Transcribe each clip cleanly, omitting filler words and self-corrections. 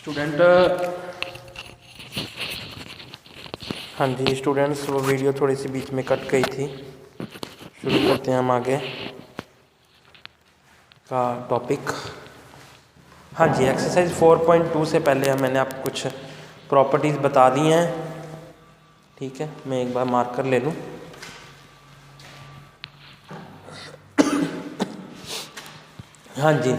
Student, हाँ जी students, वो video थोड़ी सी बीच में कट गई थी। शुरू करते हैं हम आगे का टॉपिक। हाँ जी, एक्सरसाइज 4.2 से पहले मैंने आपको कुछ प्रॉपर्टीज़ बता दी हैं। ठीक है, मैं एक बार मार्कर ले लूँ। हाँ जी,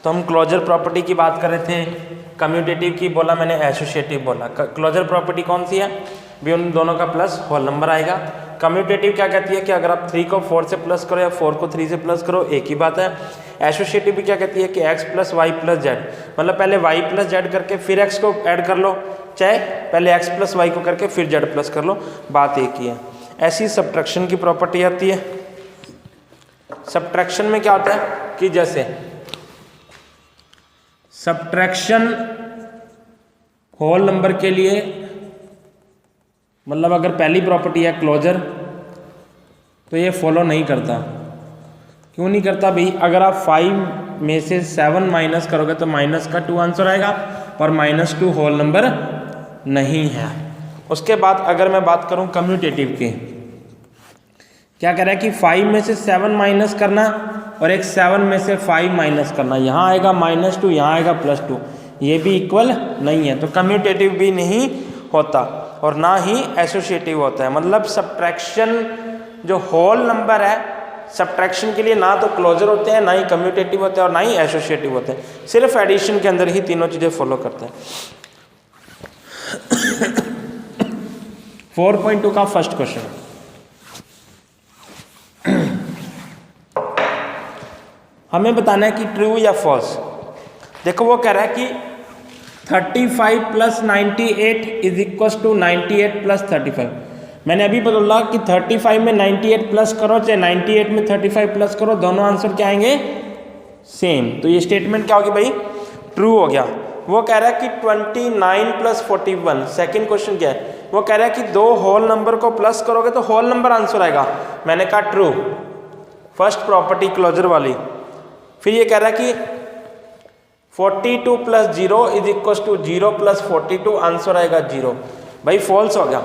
तो हम क्लोजर प्रॉपर्टी की बात कर रहे थे। कम्यूटेटिव की बोला मैंने, एसोसिएटिव बोला। क्लोजर प्रॉपर्टी कौन सी है भी? उन दोनों का प्लस होल नंबर आएगा। कम्यूटेटिव क्या कहती है कि अगर आप 3 को 4 से प्लस करो या 4 को 3 से प्लस करो, एक ही बात है। एसोसिएटिव भी क्या कहती है कि x plus y plus z, मतलब पहले y प्लस जेड करके फिर x को ऐड कर लो, चाहे पहले x प्लस वाई को करके फिर z प्लस कर लो, बात एक ही है। ऐसी सब्ट्रैक्शन की प्रॉपर्टी आती है। सब्ट्रैक्शन में क्या होता है कि जैसे सब्ट्रैक्शन होल नंबर के लिए, मतलब अगर पहली प्रॉपर्टी है क्लोजर, तो ये फॉलो नहीं करता। क्यों नहीं करता भाई? अगर आप 5 में से 7 माइनस करोगे तो माइनस का 2 आंसर आएगा और -2 होल नंबर नहीं है। उसके बाद अगर मैं बात करूं कम्यूटेटिव की, क्या कह रहा है कि 5 में से 7 माइनस करना और एक 7 में से 5 माइनस करना। यहाँ आएगा -2, यहाँ आएगा +2, ये भी इक्वल नहीं है, तो कम्यूटेटिव भी नहीं होता और ना ही एसोसिएटिव होता है। मतलब सब्ट्रैक्शन जो होल नंबर है, सब्ट्रैक्शन के लिए ना तो क्लोजर होते हैं, ना ही कम्यूटेटिव होते हैं और ना ही एसोसिएटिव होते हैं। सिर्फ एडिशन के अंदर ही तीनों चीज़ें फॉलो करते हैं। 4.2 का फर्स्ट क्वेश्चन, हमें बताना है कि ट्रू या फॉल्स। देखो वो कह रहा है कि 35 plus 98 is equal to 98 plus 35। मैंने अभी बोला कि 35 में 98 प्लस करो चाहे 98 में 35 प्लस करो, दोनों आंसर क्या आएंगे? सेम। तो ये स्टेटमेंट क्या होगी भाई? ट्रू हो गया। वो कह रहा है कि 29 प्लस 41। सेकेंड क्वेश्चन क्या है? वो कह रहा है कि दो होल नंबर को प्लस करोगे तो होल नंबर आंसर आएगा। मैंने कहा ट्रू, फर्स्ट प्रॉपर्टी क्लोजर वाली। फिर ये कह रहा है कि 42 plus 0 is equal to 0 plus 42, answer आएगा 0। भाई फॉल्स हो गया।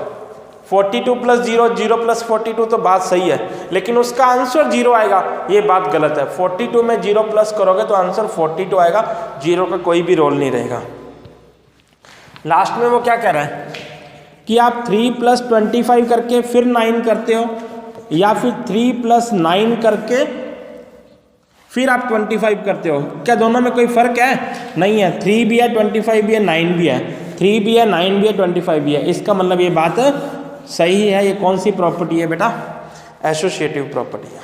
42 प्लस 0, 0 प्लस 42 तो बात सही है, लेकिन उसका आंसर 0 आएगा, ये बात गलत है। 42 में 0 प्लस करोगे तो आंसर 42 आएगा, 0 का कोई भी रोल नहीं रहेगा। लास्ट में वो क्या कह रहा है कि आप 3 प्लस 25 करके फिर 9 करते हो, या फिर 3 प्लस 9 करके फिर आप 25 करते हो। क्या दोनों में कोई फर्क है? नहीं है। 3 भी है, 25 भी है, 9 भी है। 3 भी है, 9 भी है, 25 भी है। इसका मतलब ये बात सही है। ये कौन सी प्रॉपर्टी है बेटा? एसोसिएटिव प्रॉपर्टी है।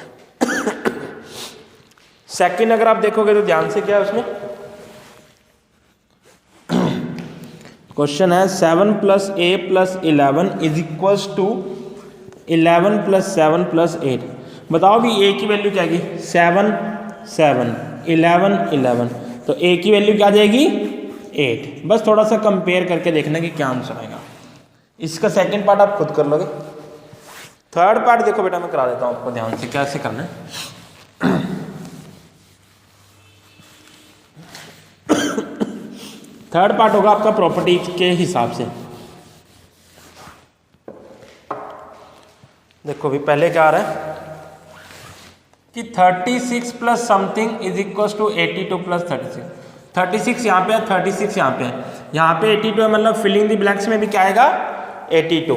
सेकंड अगर आप देखोगे तो ध्यान से, क्या है उसमें क्वेश्चन है 7 plus a plus 11 is equal to 11 plus 7 plus 8। बताओ भी a की वैल्यू क्या आएगी? 7 7, 11 11, तो a की वैल्यू क्या आ जाएगी? 8। बस थोड़ा सा कंपेयर करके देखना कि क्या आंसर आएगा। इसका सेकंड पार्ट आप खुद कर लोगे। थर्ड पार्ट देखो बेटा, मैं करा देता हूँ आपको ध्यान से कैसे करना है। थर्ड पार्ट होगा आपका प्रॉपर्टी के हिसाब से। देखो भी पहले क्या आ रहा है कि 36 plus something is equal to 82 plus 36। 36 यहाँ पे है, 36 यहाँ पे है, यहाँ पे 82 है, मतलब फिलिंग द ब्लैंक्स में भी क्या आएगा? 82।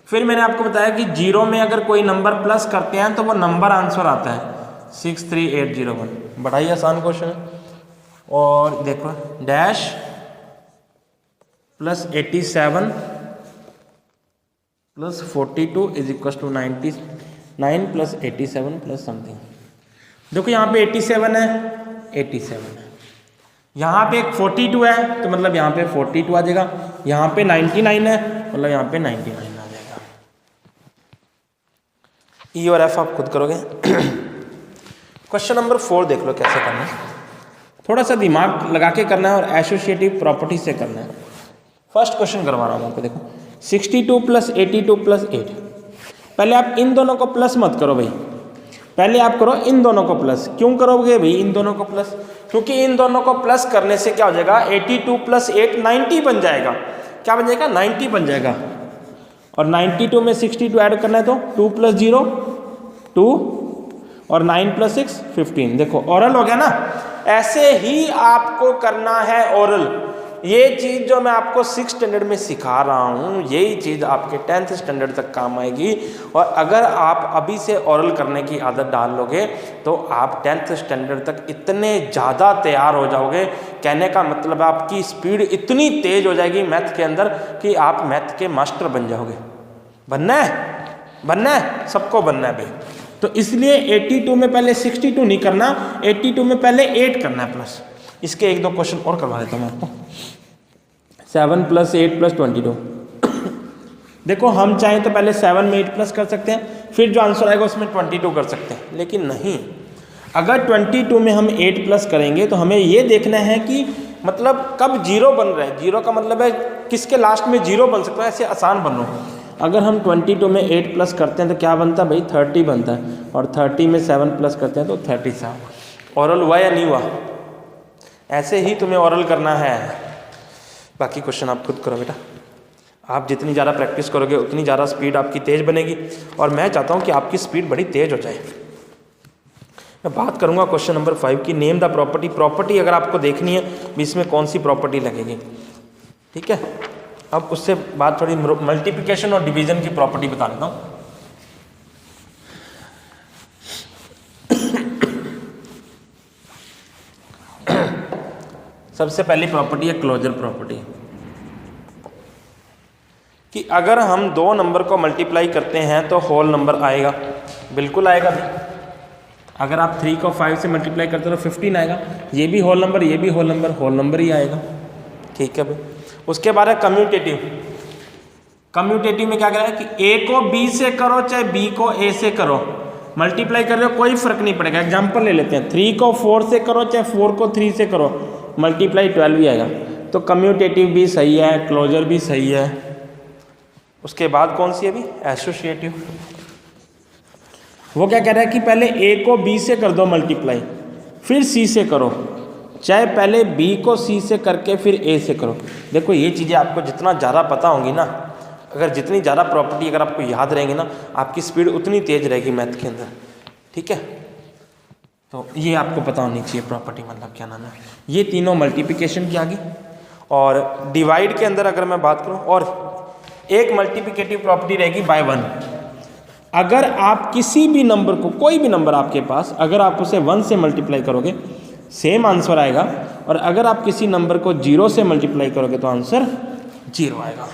फिर मैंने आपको बताया कि 0 में अगर कोई नंबर प्लस करते हैं तो वो नंबर आंसर आता है 63801। बड़ा ही आसान क्वेश्चन है। और देखो dash plus 87 plus 42 is equal to 99 plus 87 plus something. देखो यहाँ पे 87 है, 87 है, यहाँ पे एक 42 है, तो मतलब यहाँ पे 42 आ जाएगा। यहाँ पे 99 है, मतलब यहाँ पे 99 आ जाएगा। ई और एफ आप खुद करोगे। क्वेश्चन नंबर 4 देख लो कैसे करना है। थोड़ा सा दिमाग लगा के करना है और एसोसिएटिव प्रॉपर्टी से करना है। फर्स्ट क्वेश्चन करवा रहा हूँ आपको। देखो 62 प्लस 82 प्लस 8। पहले आप इन दोनों को प्लस मत करो भाई, पहले आप करो इन दोनों को प्लस। क्यों करोगे भाई इन दोनों को प्लस? क्योंकि इन दोनों को प्लस करने से क्या हो जाएगा, 82 + 8 90 बन जाएगा। क्या बन जाएगा? 90 बन जाएगा। और 92 में 62 ऐड करना है तो 2 + 0 2 और 9 + 6 15। देखो ओरल हो गया ना। ऐसे ही आपको करना है ओरल। ये चीज़ जो मैं आपको 6th स्टैंडर्ड में सिखा रहा हूँ, यही चीज़ आपके 10th स्टैंडर्ड तक काम आएगी। और अगर आप अभी से ओरल करने की आदत डाल लोगे तो आप 10th स्टैंडर्ड तक इतने ज़्यादा तैयार हो जाओगे। कहने का मतलब आपकी स्पीड इतनी तेज़ हो जाएगी मैथ के अंदर कि आप मैथ के मास्टर बन जाओगे। बनना है, सबको बनना है भाई। तो इसलिए 82 में पहले 62 नहीं करना, 82 में पहले 8 करना है प्लस। इसके 1-2 क्वेश्चन और करवा देता हूँ मैं आपको। 7 + 8 + 22। देखो हम चाहें तो पहले 7 में 8 प्लस कर सकते हैं, फिर जो आंसर आएगा उसमें 22 कर सकते हैं। लेकिन नहीं, अगर 22 में हम 8 प्लस करेंगे तो हमें ये देखना है कि मतलब कब 0 बन रहा है। 0 का मतलब है किसके लास्ट में 0 बन सकता है, ऐसे आसान बन रहा है। अगर हम 22 में 8 प्लस करते हैं तो क्या बनता है भाई? 30 बनता है। और 30 में 7 प्लस करते हैं तो 37। ओरल हुआ या नहीं हुआ? ऐसे ही तुम्हें ओरल करना है। बाकी क्वेश्चन आप खुद करो बेटा। आप जितनी ज़्यादा प्रैक्टिस करोगे उतनी ज़्यादा स्पीड आपकी तेज़ बनेगी। और मैं चाहता हूँ कि आपकी स्पीड बड़ी तेज़ हो जाए। मैं बात करूँगा क्वेश्चन नंबर 5 की, नेम द प्रॉपर्टी। प्रॉपर्टी अगर आपको देखनी है इसमें कौन सी प्रॉपर्टी लगेगी, ठीक है। अब उससे बात थोड़ी मल्टीप्लिकेशन और डिवीजन की प्रॉपर्टी बता देता हूँ। सबसे पहली प्रॉपर्टी है क्लोजर प्रॉपर्टी, कि अगर हम 2 नंबर को मल्टीप्लाई करते हैं तो होल नंबर आएगा। बिल्कुल आएगा भी। अगर आप 3 को 5 से मल्टीप्लाई करते हो तो 15 आएगा। ये भी होल नंबर, ये भी होल नंबर ही आएगा, ठीक है भाई। उसके बाद है कम्यूटेटिव। कम्यूटेटिव में क्या कह रहा है कि A को B से करो चाहे B को A से करो, मल्टीप्लाई कर रहे हो कोई फर्क नहीं पड़ेगा। एग्जाम्पल ले लेते हैं, 3 को 4 से करो चाहे 4 को 3 से करो, मल्टीप्लाई 12 ही आएगा। तो कम्यूटेटिव भी सही है, क्लोजर भी सही है। उसके बाद कौन सी है अभी? एसोसिएटिव। वो क्या कह रहा है कि पहले A को B से कर दो मल्टीप्लाई, फिर C से करो, चाहे पहले B को C से करके फिर A से करो। देखो ये चीज़ें आपको जितना ज़्यादा पता होंगी ना, अगर जितनी ज़्यादा प्रॉपर्टी अगर आपको याद रहेंगी ना, आपकी स्पीड उतनी तेज़ रहेगी मैथ के अंदर, ठीक है। तो ये आपको पता होनी चाहिए प्रॉपर्टी मतलब क्या नाम है। ये तीनों मल्टीप्लिकेशन की आ गई। और डिवाइड के अंदर अगर मैं बात करूँ, और एक मल्टीप्लिकेटिव प्रॉपर्टी रहेगी बाय 1। अगर आप किसी भी नंबर को, कोई भी नंबर आपके पास, अगर आप उसे 1 से मल्टीप्लाई करोगे सेम आंसर आएगा। और अगर आप किसी नंबर को 0 से मल्टीप्लाई करोगे तो आंसर 0 आएगा।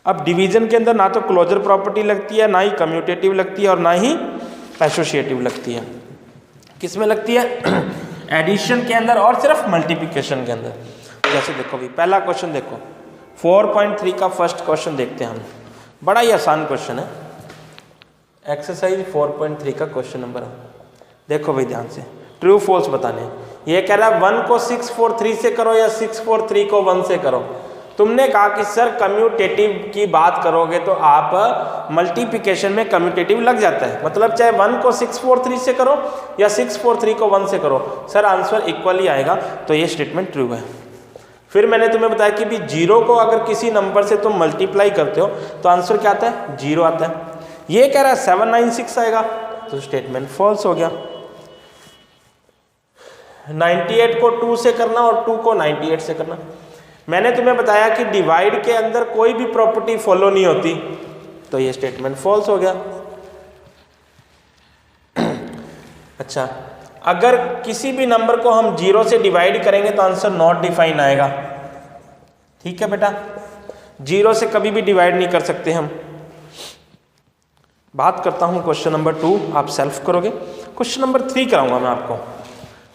अब डिवीजन के अंदर ना तो क्लोजर प्रॉपर्टी लगती है, ना ही कम्यूटेटिव लगती है, और ना ही एसोसिएटिव लगती है। किस में लगती है? एडिशन के अंदर और सिर्फ मल्टीप्लिकेशन के अंदर। जैसे देखो भी पहला क्वेश्चन देखो, 4.3 का फर्स्ट क्वेश्चन देखते हैं हम। बड़ा ही आसान क्वेश्चन है, एक्सरसाइज 4.3 का क्वेश्चन नंबर है। देखो भाई ध्यान से, ट्रू फॉल्स बताने। ये कह रहा है 1 को 6, 4, 3 से करो या 6, 4, 3 को 1 से करो। तुमने कहा कि सर कम्यूटेटिव की बात करोगे तो आप मल्टीप्लिकेशन में कम्यूटेटिव लग जाता है, मतलब चाहे 1 को 6, 4, 3 से करो या 6, 4, 3 को 1 से करो, सर आंसर इक्वल ही आएगा। तो ये स्टेटमेंट ट्रू है। फिर मैंने तुम्हें बताया कि भी 0 को अगर किसी नंबर से तुम मल्टीप्लाई करते हो तो आंसर क्या आता है? 0 आता है। ये कह रहा है 796 आएगा, तो स्टेटमेंट फॉल्स हो गया। 98 को 2 से करना और 2 को 98 से करना। मैंने तुम्हें बताया कि डिवाइड के अंदर कोई भी प्रॉपर्टी फॉलो नहीं होती, तो ये स्टेटमेंट फॉल्स हो गया। अच्छा, अगर किसी भी नंबर को हम 0 से डिवाइड करेंगे तो आंसर नॉट डिफाइन आएगा, ठीक है बेटा। 0 से कभी भी डिवाइड नहीं कर सकते हम। बात करता हूं क्वेश्चन नंबर 2, आप सेल्फ करोगे। क्वेश्चन नंबर 3 कराऊंगा मैं आपको,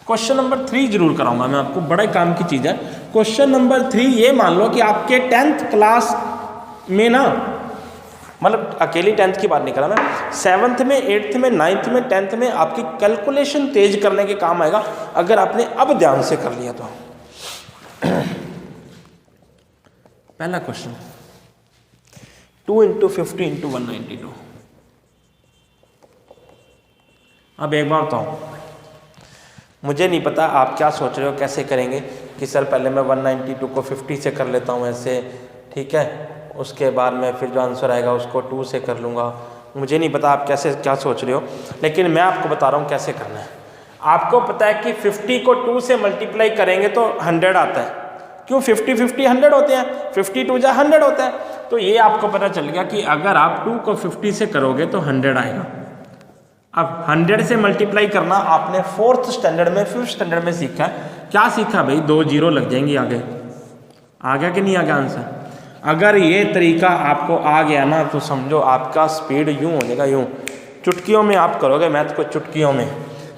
क्वेश्चन नंबर 3 जरूर कराऊंगा मैं आपको, बड़ा काम की चीज़ है। क्वेश्चन नंबर 3 ये मान लो कि आपके 10th क्लास में ना, मतलब अकेली 10th की बात नहीं कर रहा मैं, 7th में, 8th में, 9th में, 10th में आपकी कैलकुलेशन तेज करने के काम आएगा अगर आपने अब ध्यान से कर लिया तो। पहला क्वेश्चन, 2 × 50 × 192। अब एक बार बताऊँ, मुझे नहीं पता आप क्या सोच रहे हो कैसे करेंगे कि सर पहले मैं 192 को 50 से कर लेता हूँ ऐसे, ठीक है, उसके बाद में फिर जो आंसर आएगा उसको 2 से कर लूँगा। मुझे नहीं पता आप कैसे क्या सोच रहे हो, लेकिन मैं आपको बता रहा हूँ कैसे करना है। आपको पता है कि 50 को 2 से मल्टीप्लाई करेंगे तो 100 आता है। क्यों? 50 50 100 होते हैं, 52 जा 100 होता है। तो ये आपको पता चल गया कि अगर आप 2 को 50 से करोगे तो 100 आएगा। अब 100 से मल्टीप्लाई करना आपने 4th स्टैंडर्ड में 5th स्टैंडर्ड में सीखा है। क्या सीखा भाई? 2 0 लग जाएंगी आगे। आ गया कि नहीं आ गया आंसर? अगर ये तरीका आपको आ गया ना तो समझो आपका स्पीड यूँ हो जाएगा, यूँ चुटकियों में आप करोगे मैथ को, चुटकियों में।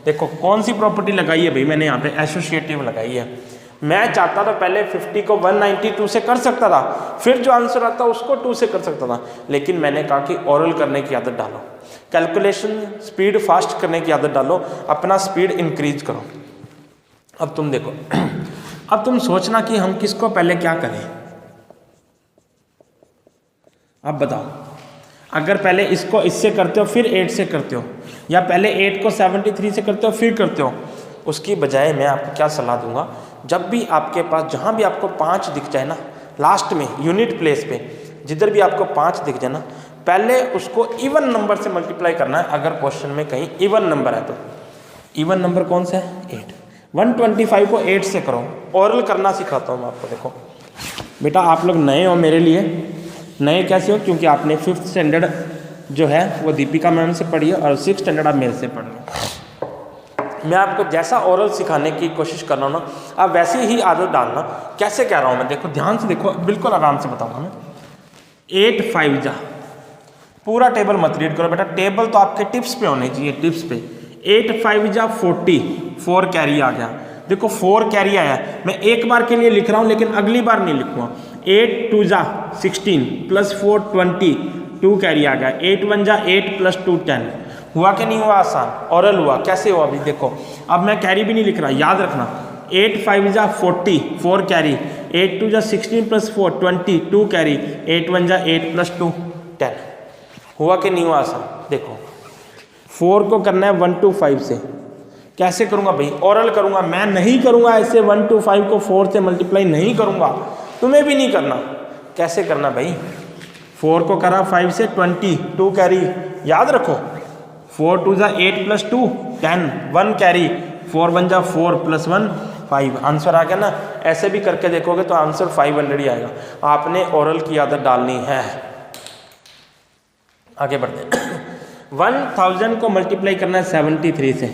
देखो कौन सी प्रॉपर्टी लगाई है भाई मैंने यहाँ पे, एसोसिएटिव लगाई है। मैं चाहता था पहले 50 को 192 से कर सकता था, फिर जो आंसर आता उसको 2 से कर सकता था, लेकिन मैंने कहा कि ओरल करने की आदत डालो, कैलकुलेशन स्पीड फास्ट करने की आदत डालो, अपना स्पीड इंक्रीज करो। अब तुम देखो, अब तुम सोचना कि हम किसको पहले क्या करें। अब बताओ, अगर पहले इसको इससे करते हो फिर 8 से करते हो, या पहले 8 को 73 से करते हो फिर करते हो, उसकी बजाय मैं आपको क्या सलाह दूंगा, जब भी आपके पास जहाँ भी आपको 5 दिख जाए ना, लास्ट में यूनिट प्लेस पे जिधर भी आपको 5 दिख जाए ना, पहले उसको इवन नंबर से मल्टीप्लाई करना है। अगर क्वेश्चन में कहीं इवन नंबर है तो इवन नंबर कौन सा है? 8। 125 को 8 से करो। ओरल करना सिखाता हूँ मैं आपको। देखो बेटा, आप लोग नए हो मेरे लिए, नए कैसे हो? क्योंकि आपने 5th स्टैंडर्ड जो है वो दीपिका मैम से पढ़ी है और 6th स्टैंडर्ड आप मेरे से पढ़ लो। मैं आपको जैसा ओरल सिखाने की कोशिश कर रहा हूँ ना, आप वैसी ही आदत डालना। कैसे कह रहा हूँ मैं? देखो ध्यान से देखो, बिल्कुल आराम से बताऊँगा मैं। 8 5 जा, पूरा टेबल मत रीड करो बेटा, टेबल तो आपके टिप्स पे होने चाहिए, टिप्स पे। 8 5 जा 40, 4 कैरी आ गया। देखो 4 कैरी आया, मैं एक बार के लिए लिख रहा हूँ लेकिन अगली बार नहीं लिखूँगा। 8 2 जा 16 प्लस 4 20, 2 कैरी आ गया। 8 1 जा 8 प्लस 2 10। हुआ कि नहीं हुआ? आसान ओरल हुआ। कैसे हुआ अभी देखो, अब मैं कैरी भी नहीं लिख रहा, याद रखना। 8 5 जा 40, 4 कैरी। 8 2 जा 16 प्लस 4 20, 2 कैरी। 8 1 जा 8 प्लस 2 10। हुआ कि नहीं हुआ? आसान। देखो 4 को करना है 1 to 5 से। कैसे करूँगा भाई? ओरल करूँगा, मैं नहीं करूँगा ऐसे 1 to 5 को 4 से मल्टीप्लाई नहीं करूँगा, तुम्हें भी नहीं करना। कैसे करना भाई? 4 को करा 5 से 20, 2 कैरी। याद रखो 4 2 जा 8 प्लस 2 10, 1 कैरी। 4 1 जा 4 प्लस 1 5। आंसर आ गया ना? ऐसे भी करके देखोगे तो आंसर 500 ही आएगा। आपने ओरल की आदत डालनी है। आगे बढ़ते हैं। 1000 को मल्टीप्लाई करना है 73 से।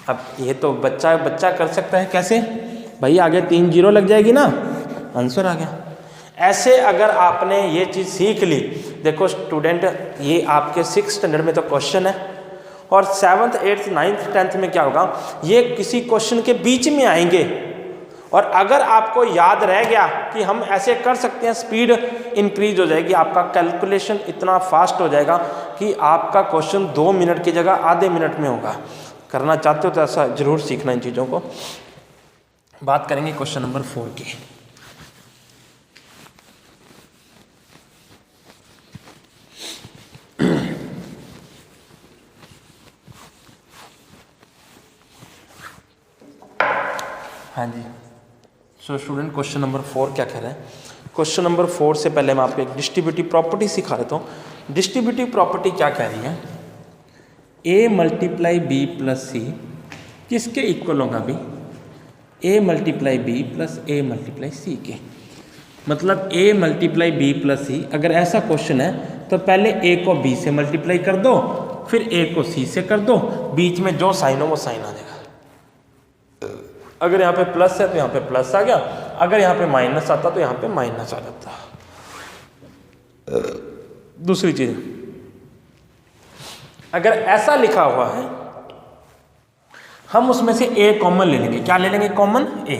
अब ये तो बच्चा कर सकता है। कैसे भाई? आगे 3 0 लग जाएगी ना, आंसर आ गया। ऐसे अगर आपने ये चीज़ सीख ली, देखो स्टूडेंट, ये आपके 6th स्टैंडर्ड में तो क्वेश्चन है, और 7th 8th 9th 10th में क्या होगा, ये किसी क्वेश्चन के बीच में आएंगे। और अगर आपको याद रह गया कि हम ऐसे कर सकते हैं, स्पीड इंक्रीज हो जाएगी, आपका कैलकुलेशन इतना फास्ट हो जाएगा कि आपका क्वेश्चन 2 मिनट की जगह आधे मिनट में होगा। करना चाहते हो तो ऐसा जरूर सीखना इन चीज़ों को। बात करेंगे क्वेश्चन नंबर 4 की। हाँ जी, सो स्टूडेंट क्वेश्चन नंबर 4 क्या कह रहे हैं? क्वेश्चन नंबर 4 से पहले मैं आपको एक डिस्ट्रीब्यूटिव प्रॉपर्टी सिखा देता हूँ। डिस्ट्रीब्यूटिव प्रॉपर्टी क्या कह रही है? a multiply B plus C किसके इक्वल होगा भी? a multiply B plus a multiply C के। मतलब a multiply B plus C, अगर ऐसा क्वेश्चन है तो पहले a को b से मल्टीप्लाई कर दो, फिर a को c से कर दो, बीच में जो साइन हो वो साइन आ जाएगा। अगर यहाँ पे प्लस है तो यहाँ पे प्लस आ गया, अगर यहाँ पे माइनस आता तो यहाँ पे माइनस आ जाता। दूसरी चीज, अगर ऐसा लिखा हुआ है, हम उसमें से a कॉमन ले लेंगे। क्या ले लेंगे? Common a।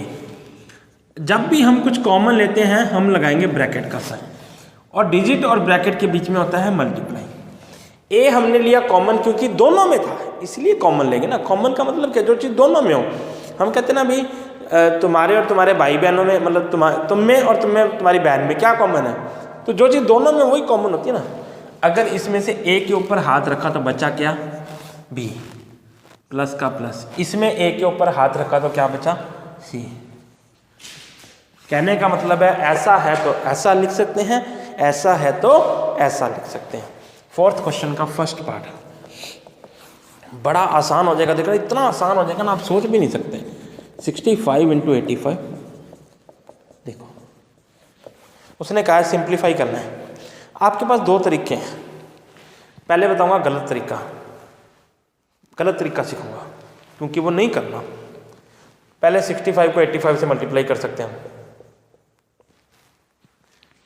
जब भी हम कुछ कॉमन लेते हैं हम लगाएंगे ब्रैकेट का साइन, और डिजिट और ब्रैकेट के बीच में होता है मल्टीप्लाई। a हमने लिया कॉमन क्योंकि दोनों में था, इसलिए कॉमन लेंगे ना। कॉमन का मतलब क्या? जो चीज़ दोनों में हो। हम कहते हैं ना भाई, तुम्हारे और तुम्हारे भाई बहनों में, मतलब तुम में और तुम्हारी बहन में क्या कॉमन है? तो जो चीज़ दोनों में वही कॉमन होती है ना। अगर इसमें से a के ऊपर हाथ रखा तो बचा क्या? b। प्लस का प्लस, इसमें ए के ऊपर हाथ रखा तो क्या बचा, सी। कहने का मतलब है ऐसा है तो ऐसा लिख सकते हैं, ऐसा है तो ऐसा लिख सकते हैं। फोर्थ क्वेश्चन का फर्स्ट पार्ट बड़ा आसान हो जाएगा, देखो इतना आसान हो जाएगा ना, आप सोच भी नहीं सकते। 65 इंटू 85, देखो उसने कहा है सिंप्लीफाई करना है। आपके पास दो तरीके हैं, पहले बताऊंगा गलत तरीका सिखाऊंगा क्योंकि वो नहीं करना। पहले 65 को 85 से मल्टीप्लाई कर सकते हैं,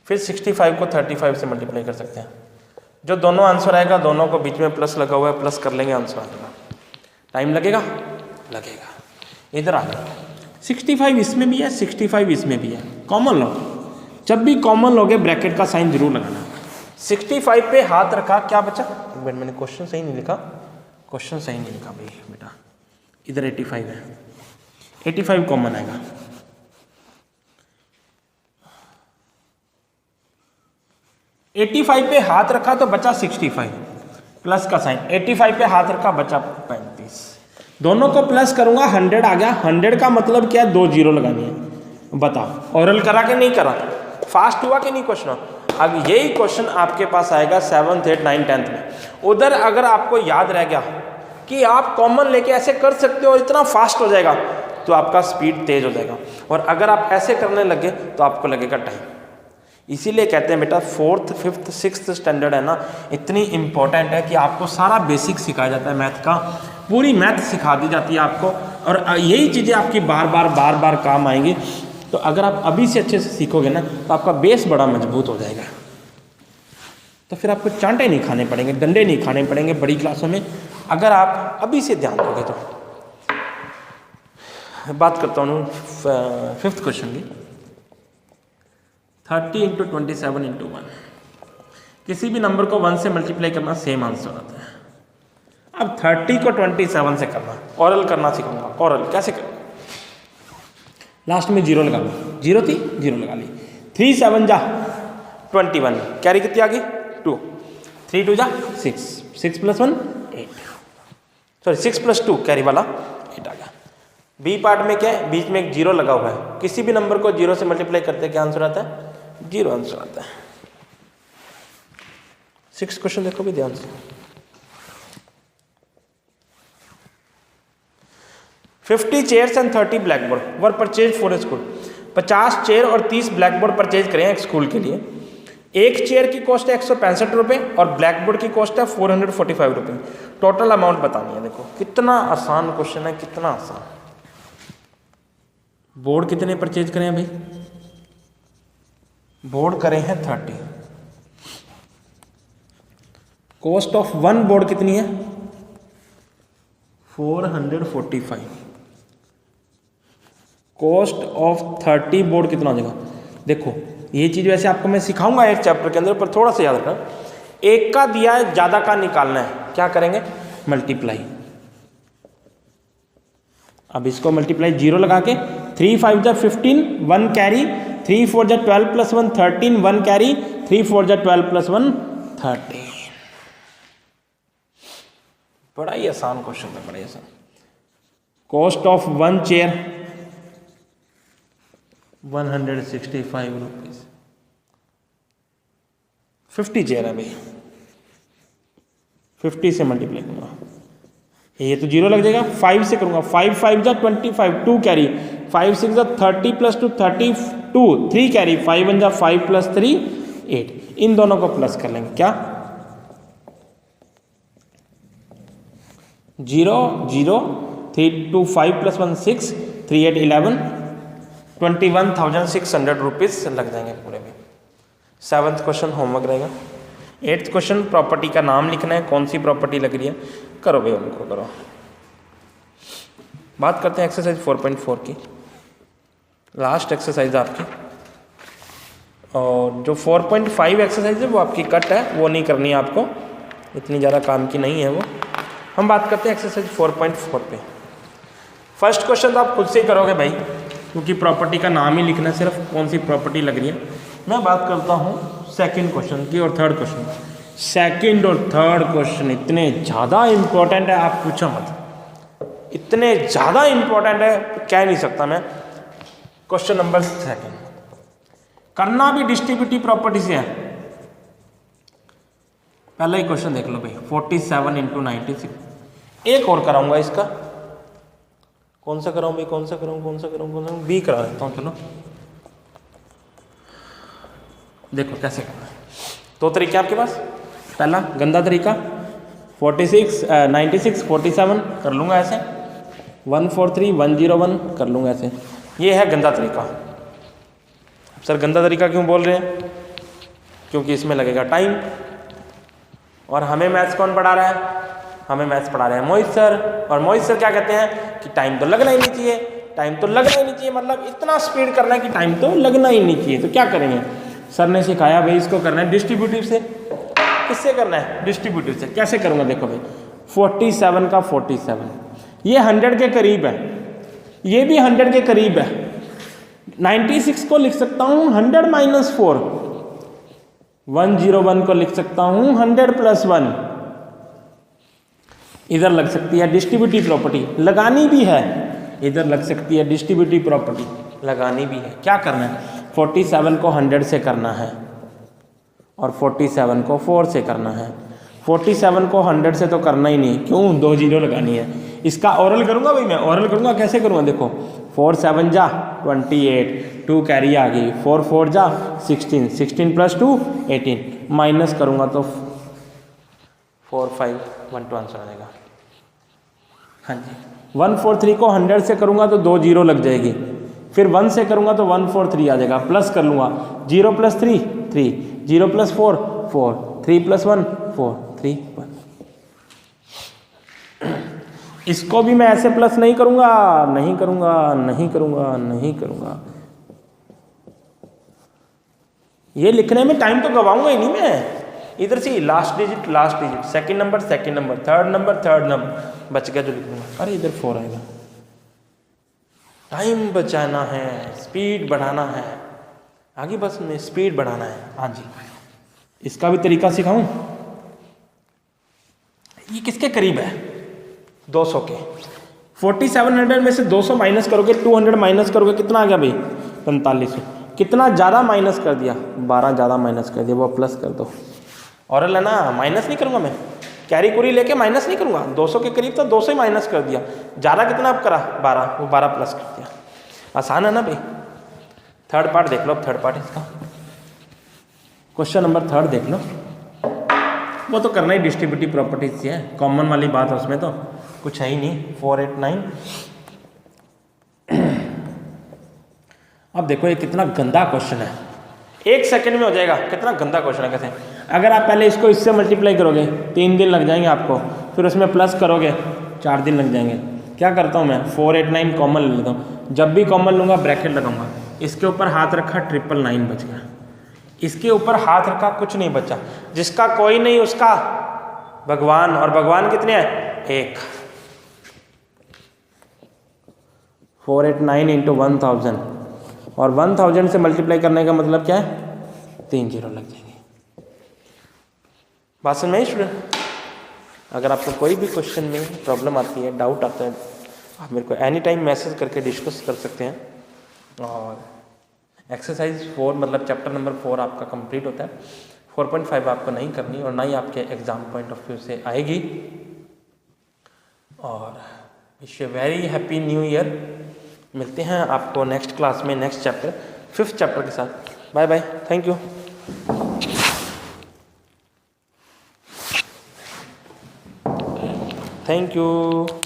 फिर 65 को 35 से मल्टीप्लाई कर सकते हैं। जो दोनों आंसर आएगा दोनों को बीच में प्लस लगा हुआ है, प्लस कर लेंगे, आंसर आएगा। टाइम लगेगा, इधर आ जाओ। 65 इसमें भी है, 65 इसमें भी है, कॉमन लो। जब भी कॉमन लोगे ब्रैकेट का साइन जरूर लगाना। 65 पे हाथ रखा, क्या बचा, एक मिनट मैंने क्वेश्चन सही नहीं लिखा भाई बेटा, इधर 85 है, 85 कॉमन आएगा। एटी 85 पे हाथ रखा तो बचा 65 प्लस का साइन, 85 पे हाथ रखा बचा 35, दोनों को प्लस करूंगा 100 आ गया। 100 का मतलब क्या है, 2 जीरो लगानी है। बताओ ऑरल करा कि नहीं करा, फास्ट हुआ कि नहीं क्वेश्चन। अब यही क्वेश्चन आपके पास आएगा 7th 8th 9th 10th में। उधर अगर आपको याद रह गया कि आप कॉमन लेके ऐसे कर सकते हो, इतना फास्ट हो जाएगा, तो आपका स्पीड तेज हो जाएगा। और अगर आप ऐसे करने लगे तो आपको लगेगा टाइम। इसीलिए कहते हैं बेटा 4th 5th 6th स्टैंडर्ड है ना, इतनी इंपॉर्टेंट है कि आपको सारा बेसिक सिखाया जाता है मैथ का, पूरी मैथ सिखा दी जाती है आपको। और यही चीज़ें आपकी बार बार काम आएंगी। तो अगर आप अभी से अच्छे से सीखोगे ना तो आपका बेस बड़ा मजबूत हो जाएगा। तो फिर आपको चांटे नहीं खाने पड़ेंगे, डंडे नहीं खाने पड़ेंगे बड़ी क्लासों में, अगर आप अभी से ध्यान दोगे तो। बात करता हूँ 5th क्वेश्चन की। 30 इंटू 27 इंटू 1, किसी भी नंबर को 1 से मल्टीप्लाई करना सेम आंसर आता है। अब 30 को 27 से करना, ऑरल करना सीखूंगा। ऑरल कैसे करना, लास्ट में जीरो लगा लो, जीरो थी जीरो लगा ली। 3 7 जा 21, कैरी कितनी आ गई 2, 3 2 जा 6, 6 + 1 8, सॉरी 6 + 2 कैरी वाला 8 आ गया। बी पार्ट में क्या है, बीच में एक जीरो लगा हुआ है, किसी भी नंबर को जीरो से मल्टीप्लाई करते क्या आंसर आता है, जीरो आंसर आता है। 6th क्वेश्चन देखो भी ध्यान से। 50 chairs and 30 blackboard were purchase for a school. 50 chair और 30 ब्लैकबोर्ड परचेज करें एक स्कूल के लिए। एक चेयर की कॉस्ट है 165 रुपये और ब्लैकबोर्ड की कॉस्ट है 445 रुपये। टोटल अमाउंट बतानी है। देखो कितना आसान क्वेश्चन है, कितना आसान। बोर्ड कितने परचेज करें भाई, बोर्ड करें हैं 30, कॉस्ट ऑफ 1 बोर्ड कितनी है 445, कॉस्ट ऑफ 30 बोर्ड कितना हो जाएगा। देखो ये चीज़ वैसे आपको मैं सिखाऊंगा एक चैप्टर के अंदर, पर थोड़ा सा याद रखना। एक का दिया है, ज़्यादा का निकालना है, क्या करेंगे मल्टीप्लाई। अब इसको मल्टीप्लाई जीरो लगा के 3 5 जा 15 1 कैरी, 3 4 जा 12 + 1 13 1 कैरी, 3 4 जा 12 + 1 13। बड़ा ही आसान क्वेश्चन था, बड़ा ही आसान। Cost of 1 chair 165 rupees. 50 chair है भाई, 50 से मल्टीप्लाई करूँगा, ये तो जीरो लग जाएगा। 5 से करूँगा, 5 5 जा 25 2 कैरी, 5 6 जा 30 + 2 32 3 कैरी, 5 1 जा 5 + 3 8। इन दोनों को प्लस कर लेंगे, क्या 0 0 3 2 5 + 1 6 3 8 11 21,600 रुपीज़ लग जाएंगे पूरे में। 7th क्वेश्चन होमवर्क रहेगा। 8th क्वेश्चन प्रॉपर्टी का नाम लिखना है, कौन सी प्रॉपर्टी लग रही है, करो भाई उनको करो। बात करते हैं एक्सरसाइज 4.4 की, लास्ट एक्सरसाइज आपकी। और जो 4.5 एक्सरसाइज है वो आपकी कट है, वो नहीं करनी है आपको, इतनी ज़्यादा काम की नहीं है वो। हम बात करते हैं एक्सरसाइज 4.4 पे। फर्स्ट क्वेश्चन तो आप खुद से ही करोगे भाई, क्योंकि प्रॉपर्टी का नाम ही लिखना है, सिर्फ कौन सी प्रॉपर्टी लग रही है। मैं बात करता हूँ सेकंड क्वेश्चन की और थर्ड क्वेश्चन। सेकंड और थर्ड क्वेश्चन इतने ज़्यादा इम्पोर्टेंट है, आप पूछो मत। इतने ज़्यादा इंपॉर्टेंट है कह नहीं सकता मैं। क्वेश्चन नंबर 2 करना भी डिस्ट्रीब्यूटिव प्रॉपर्टी से है। पहला ही क्वेश्चन देख लो भाई, 47 × 96। एक और कराऊंगा इसका, कौन सा कराऊं भाई, कौन सा कराऊं, बी करा देता हूँ। चलो देखो कैसे करना है। 2 तरीके आपके पास। पहला गंदा तरीका 96 47 कर लूँगा ऐसे, 143 101 कर लूँगा ऐसे। ये है गंदा तरीका। सर गंदा तरीका क्यों बोल रहे हैं? क्योंकि इसमें लगेगा टाइम, और हमें मैथ्स कौन पढ़ा रहा है? हमें मैथ्स पढ़ा रहे हैं मोहित सर। और मोहित सर क्या कहते हैं कि टाइम तो लगना ही नहीं चाहिए, टाइम तो लगना ही नहीं चाहिए, मतलब इतना स्पीड करना है कि टाइम तो लगना ही नहीं चाहिए। तो क्या करेंगे? सर ने सिखाया भाई इसको करना है डिस्ट्रीब्यूटिव से। किससे करना है? डिस्ट्रीब्यूटिव से। कैसे करूँगा? देखो भाई 47 का 47, ये 100 के करीब है, ये भी 100 के करीब है। 96 को लिख सकता हूँ 100 - 4, 101 को लिख सकता हूँ 100 + 1। इधर लग सकती है डिस्ट्रीब्यूटिव प्रॉपर्टी, लगानी भी है। इधर लग सकती है डिस्ट्रीब्यूटिव प्रॉपर्टी, लगानी भी है। क्या करना है? 47 को 100 से करना है और 47 को 4 से करना है। 47 को 100 से तो करना ही नहीं, क्यों? 2 जीरो लगानी है। इसका ओरल करूँगा भाई मैं, ओरल करूँगा। कैसे करूँगा? देखो 4 7 जा 28, 2 कैरी आ गई, 4 4 जा 16, 16 + 2 18, माइनस करूँगा तो 4 5 1 2 आंसर आएगा। हाँ जी, 143 को 100 से करूँगा तो 2 जीरो लग जाएगी, फिर 1 से करूँगा तो 143 आ जाएगा, प्लस कर लूँगा 0 + 3 3, 0 + 4 4, 3 + 1 4 3 1। इसको भी मैं ऐसे प्लस नहीं करूँगा, नहीं करूँगा, नहीं करूँगा, नहीं करूँगा। ये लिखने में टाइम तो गवाऊंगा ही नहीं मैं। इधर से last digit, second number, third number बच गया जो लिख दूंगा। अरे इधर 4 आएगा। टाइम बचाना है, स्पीड बढ़ाना है, आगे बस में स्पीड बढ़ाना है। हाँ जी, इसका भी तरीका सिखाऊं। ये किसके करीब है? 200 के। 4700 में से 200 माइनस करोगे, 200 माइनस करोगे, कितना आ गया भाई? 4500। कितना ज़्यादा माइनस कर दिया? 12 ज़्यादा माइनस कर दिया, वो प्लस कर दो। और है ना, माइनस नहीं करूँगा मैं, कैरी कुरी लेके माइनस नहीं करूँगा। 200 के करीब था, 200 ही माइनस कर दिया। ज़्यादा कितना अब करा? 12, वो 12 प्लस कर दिया। आसान है ना भाई। थर्ड पार्ट देख लो, अब थर्ड पार्ट इसका क्वेश्चन नंबर 3 देख लो। वो तो करना ही डिस्ट्रीब्यूटिव प्रॉपर्टीज से है, कॉमन वाली बात है, उसमें तो कुछ है ही नहीं। 4 8 9। अब देखो ये कितना गंदा क्वेश्चन है, 1 सेकंड में हो जाएगा। कितना गंदा क्वेश्चन है। कैसे? अगर आप पहले इसको इससे मल्टीप्लाई करोगे 3 दिन लग जाएंगे आपको, फिर उसमें प्लस करोगे 4 दिन लग जाएंगे। क्या करता हूँ मैं? 4 8 9 कॉमन ले लेता हूँ। जब भी कॉमन लूँगा ब्रैकेट लगाऊंगा। इसके ऊपर हाथ रखा 999 बच गया, इसके ऊपर हाथ रखा कुछ नहीं बचा। जिसका कोई नहीं उसका भगवान, और भगवान कितने हैं? 1। 489 × 1000, और 1000 से मल्टीप्लाई करने का मतलब क्या है? 3 जीरो लग जाएंगे। बात समझ में आई स्टूडेंट? अगर आपको कोई भी क्वेश्चन में प्रॉब्लम आती है, डाउट आता है, आप मेरे को एनी टाइम मैसेज करके डिस्कस कर सकते हैं। और एक्सरसाइज 4 मतलब चैप्टर नंबर 4 आपका कंप्लीट होता है। 4.5 आपको नहीं करनी, और ना ही आपके एग्जाम पॉइंट ऑफ व्यू से आएगी। और wish you very happy new year. मिलते हैं आपको नेक्स्ट क्लास में, नेक्स्ट चैप्टर 5th चैप्टर के साथ। Bye bye, thank you. Thank you.